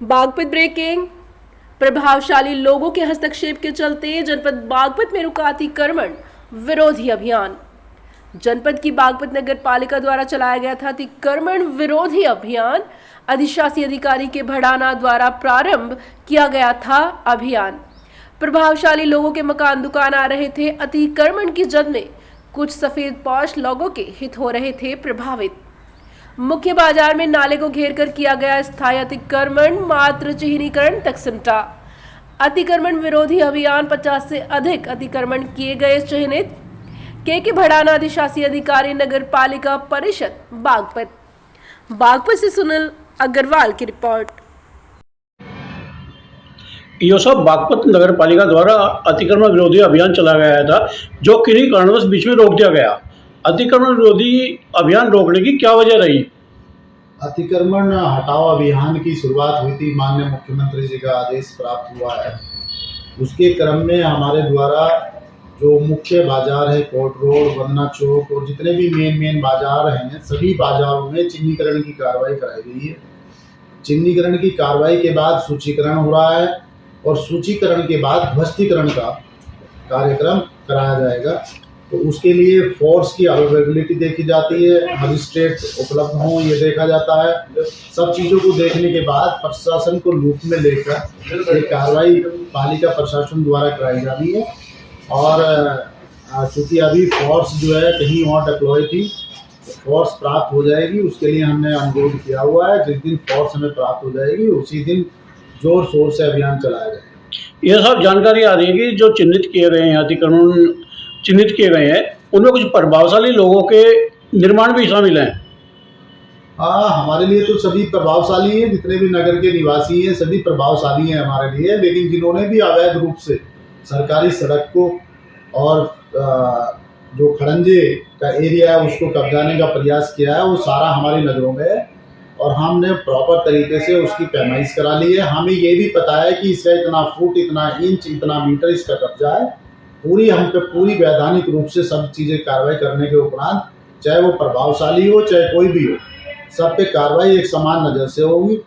Baghpat breaking. प्रभावशाली लोगों के हस्तक्षेप के चलते जनपद बागपत में रुका अतिक्रमण विरोधी अभियान। जनपद की बागपत नगर पालिका द्वारा चलाया गया था अतिक्रमण विरोधी अभियान। अधिशासी अधिकारी के भड़ाना द्वारा प्रारंभ किया गया था अभियान। प्रभावशाली लोगों के मकान दुकान आ रहे थे। अतिक्रमण की जद में कुछ सफेद पॉश लोगों के हित हो रहे थे प्रभावित। मुख्य बाजार में नाले को घेर कर किया गया स्थायी अतिक्रमण मात्र चिन्हीकरण तक सिमटा। अतिक्रमण विरोधी अभियान 50 से अधिक अतिक्रमण किए गए चिन्हित। के भड़ाना अधिशासी अधिकारी नगर पालिका परिषद बागपत से सुनील अग्रवाल की रिपोर्ट। ये सब बागपत नगर पालिका द्वारा अतिक्रमण विरोधी अभियान चलाया गया था, जो किन्हीं कारणवश बीच में रोक दिया गया। अतिक्रमण विरोधी अभियान रोकने की क्या वजह रही? अतिक्रमण हटाओ अभियान की शुरुआत हुई थी, माननीय मुख्यमंत्री जी का आदेश प्राप्त हुआ है। उसके क्रम में हमारे द्वारा जो मुख्य बाजार है, कोर्ट रोड, वंदना चौक और जितने भी मेन बाजार हैं, सभी बाजारों में चिन्हीकरण की कार्रवाई कराई गई है। चिन्हीकरण की कार्रवाई के बाद सूचीकरण हो रहा है और सूचीकरण के बाद ध्वस्तीकरण का कार्यक्रम कराया जाएगा। तो उसके लिए फोर्स की अवेलेबिलिटी देखी जाती है, मजिस्ट्रेट उपलब्ध हों ये देखा जाता है। सब चीज़ों को देखने के बाद प्रशासन को लूप में लेकर ये कार्रवाई पालिका प्रशासन द्वारा कराई जानी है। और चूँकि अभी फोर्स जो है कहीं और डिप्लॉय थी, फोर्स प्राप्त हो जाएगी, उसके लिए हमने अनुरोध किया हुआ है। जिस दिन फोर्स हमें प्राप्त हो जाएगी उसी दिन जोर शोर से अभियान चलाया जाएगा। यह सब जानकारी आ रही है कि जो चिन्हित किए गए हैं, अतिक्रमण चिन्हित किए गए हैं, उनमें कुछ प्रभावशाली लोगों के निर्माण भी शामिल हैं। हाँ, हमारे लिए तो सभी प्रभावशाली हैं, जितने भी नगर के निवासी हैं सभी प्रभावशाली हैं हमारे लिए। लेकिन जिन्होंने भी अवैध रूप से सरकारी सड़क को और जो खड़ंजे का एरिया है उसको कब्जाने का प्रयास किया है, वो सारा हमारी नज़रों में है और हमने प्रॉपर तरीके से उसकी पैमाइश करा ली है। हमें ये भी पता है कि इसका इतना फुट, इतना इंच, इतना मीटर इसका कब्जा है। हम पे पूरी वैधानिक रूप से सब चीज़ें कार्रवाई करने के उपरांत, चाहे वो प्रभावशाली हो चाहे कोई भी हो, सब पे कार्रवाई एक समान नज़र से होगी।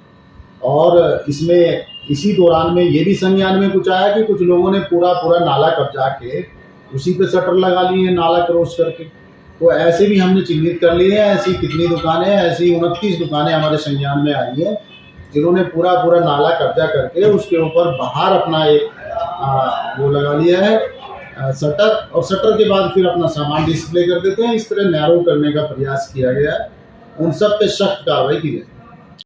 और इसमें इसी दौरान में ये भी संज्ञान में कुछ आया कि कुछ लोगों ने पूरा नाला कब्जा के उसी पे शटर लगा लिए हैं, नाला क्रॉस करके। तो ऐसे भी हमने चिन्हित कर लिए हैं। ऐसी कितनी दुकानें, ऐसी 29 दुकानें हमारे संज्ञान में आई हैं जिन्होंने पूरा नाला कब्जा करके उसके ऊपर बाहर अपना एक वो लगा लिया है शटर, और शटर के बाद फिर अपना सामान डिस्प्ले कर देते हैं। इस तरह नैरो करने का प्रयास किया गया है। उन सब पे सख्त कार्रवाई की जाए।